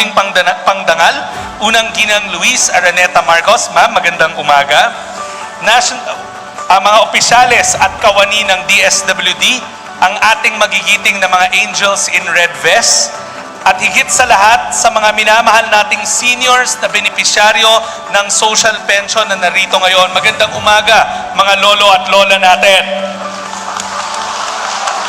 aming pangdangal, unang ginang Luis Araneta Marcos. Ma'am, magandang umaga. Mga opisyales at kawani ng DSWD, ang ating magigiting na mga angels in red vest, at higit sa lahat sa mga minamahal nating seniors na benepisyaryo ng social pension na narito ngayon. Magandang umaga, mga lolo at lola natin.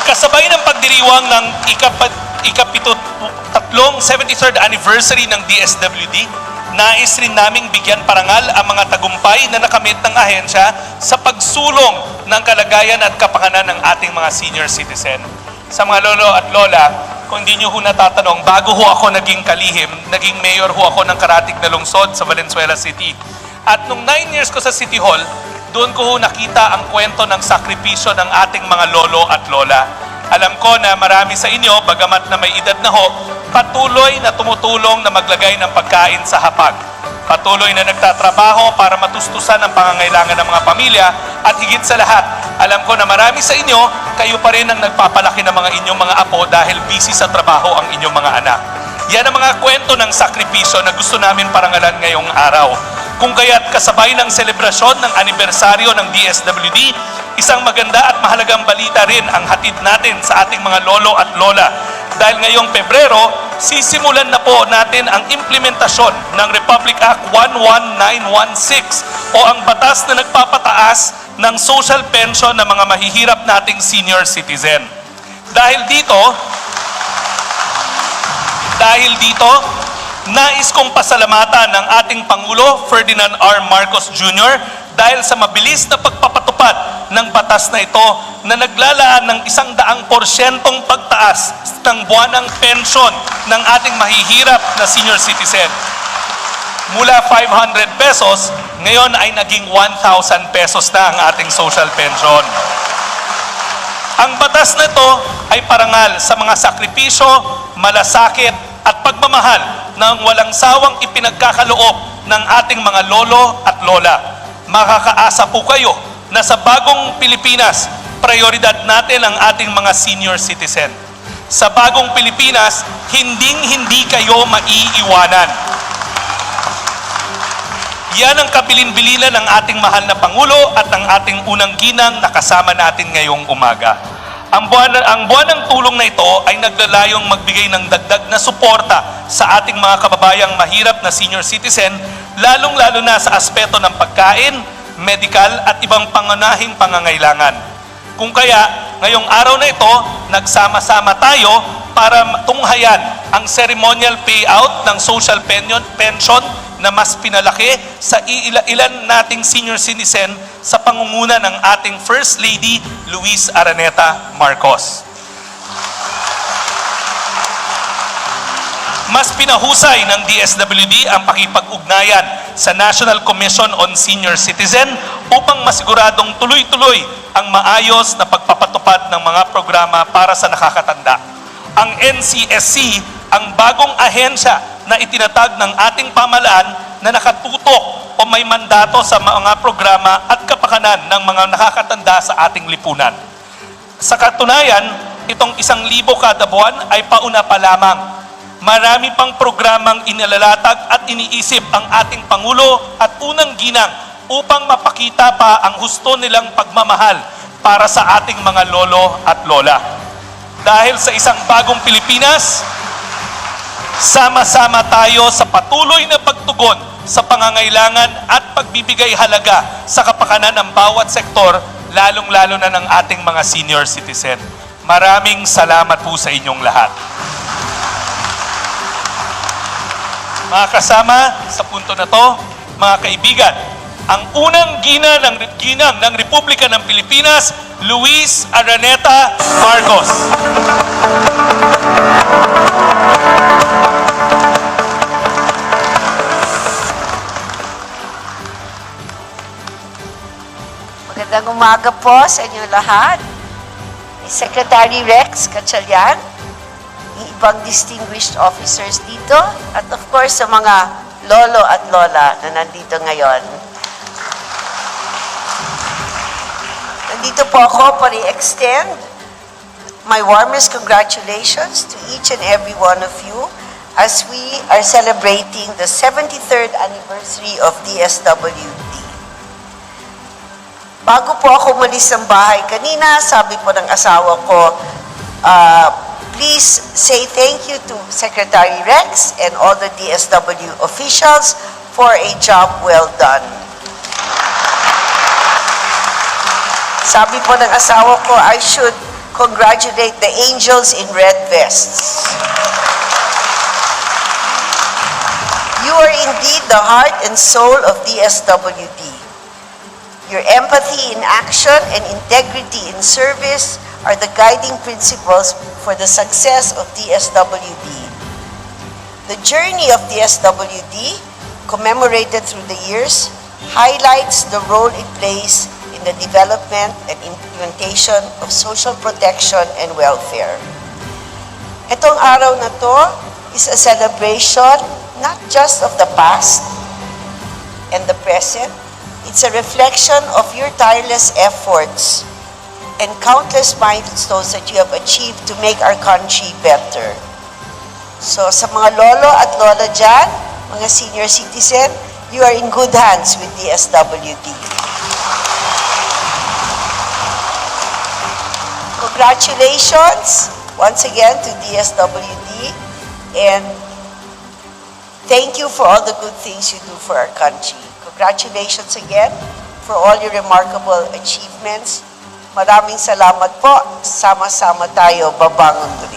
Kasabay ng pagdiriwang ng ika-73rd anniversary ng DSWD, nais rin naming bigyan parangal ang mga tagumpay na nakamit ng ahensya sa pagsulong ng kalagayan at kapakanan ng ating mga senior citizen. Sa mga lolo at lola, kung hindi nyo ho natatanong, bago ho ako naging kalihim, naging mayor ho ako ng Karatig na lungsod sa Valenzuela City. At nung 9 years ko sa City Hall, doon ko ho nakita ang kwento ng sakripisyo ng ating mga lolo at lola. Alam ko na marami sa inyo, bagamat na may edad na ho, patuloy na tumutulong na maglagay ng pagkain sa hapag. Patuloy na nagtatrabaho para matustusan ang pangangailangan ng mga pamilya, at higit sa lahat, alam ko na marami sa inyo, kayo pa rin ang nagpapalaki ng mga inyong mga apo dahil busy sa trabaho ang inyong mga anak. Yan ang mga kwento ng sakripisyo na gusto namin parangalan ngayong araw. Kung kaya't kasabay ng selebrasyon ng anibersaryo ng DSWD, isang maganda at mahalagang balita rin ang hatid natin sa ating mga lolo at lola. Dahil ngayong Pebrero, sisimulan na po natin ang implementasyon ng Republic Act 11916 o ang batas na nagpapataas ng social pension ng mga mahihirap nating senior citizen. Dahil dito, nais kong pasalamatan ng ating Pangulo Ferdinand R. Marcos Jr. dahil sa mabilis na pagpapatupad ng batas na ito na naglalaan ng 100% pagtaas ng buwanang pensyon ng ating mahihirap na senior citizen. Mula 500 pesos, ngayon ay naging 1,000 pesos na ang ating social pension. Ang batas na ito ay parangal sa mga sakripisyo, malasakit at pagmamahal ng walang sawang ipinagkakaloob ng ating mga lolo at lola. Makakaasa po kayo na sa bagong Pilipinas, prioridad natin ang ating mga senior citizen. Sa bagong Pilipinas, hindi kayo maiiwanan. Yan ang kabilin-bilinan ng ating mahal na Pangulo at ang ating unang ginang na kasama natin ngayong umaga. Ang buwan ng tulong na ito ay naglalayong magbigay ng dagdag na suporta sa ating mga kababayang mahirap na senior citizen, lalong-lalo na sa aspeto ng pagkain, medical at ibang pangunahing pangangailangan. Kung kaya, ngayong araw na ito, nagsama-sama tayo para tunghayan ang ceremonial payout ng social pension na mas pinalaki sa ilan nating senior citizen sa pangunguna ng ating First Lady, Luis Araneta Marcos. Mas pinahusay ng DSWD ang pakipag-ugnayan sa National Commission on Senior Citizen upang masiguradong tuloy-tuloy ang maayos na pagpapatupad ng mga programa para sa nakakatanda. Ang NCSC, ang bagong ahensya na itinatag ng ating pamahalaan na nakatutok o may mandato sa mga programa at kapakanan ng mga nakakatanda sa ating lipunan. Sa katunayan, itong 1,000 kada buwan ay pauna pa lamang. Marami pang programang inilalatag at iniisip ang ating Pangulo at unang ginang upang mapakita pa ang husto nilang pagmamahal para sa ating mga lolo at lola. Dahil sa isang bagong Pilipinas, sama-sama tayo sa patuloy na pagtugon sa pangangailangan at pagbibigay halaga sa kapakanan ng bawat sektor, lalong-lalo na ng ating mga senior citizen. Maraming salamat po sa inyong lahat. Mga kasama, sa punto na to, mga kaibigan, ang unang ginang ng Republika ng Pilipinas, Luis Araneta Marcos. Magandang umaga po sa inyo lahat. Secretary Rex Gatchalian, ibang distinguished officers dito, at of course sa mga lolo at lola na nandito ngayon. Nandito po ako para i-extend my warmest congratulations to each and every one of you as we are celebrating the 73rd anniversary of DSWD. Bago po ako umalis ng bahay kanina, sabi po ng asawa ko, please say thank you to Secretary Rex and all the DSW officials for a job well done. Sabi po ng asawa ko, I should congratulate the angels in red vests. You are indeed the heart and soul of DSWD. Your empathy in action and integrity in service are the guiding principles for the success of DSWD. The journey of DSWD, commemorated through the years, highlights the role it plays in the development and implementation of social protection and welfare. Itong araw na to is a celebration not just of the past and the present. It's a reflection of your tireless efforts and countless milestones that you have achieved to make our country better. So sa mga lolo at lola dyan, mga senior citizen, you are in good hands with DSWD. Congratulations once again to DSWD, and thank you for all the good things you do for our country. Congratulations again for all your remarkable achievements. Maraming salamat po. Sama-sama tayo babangon muli.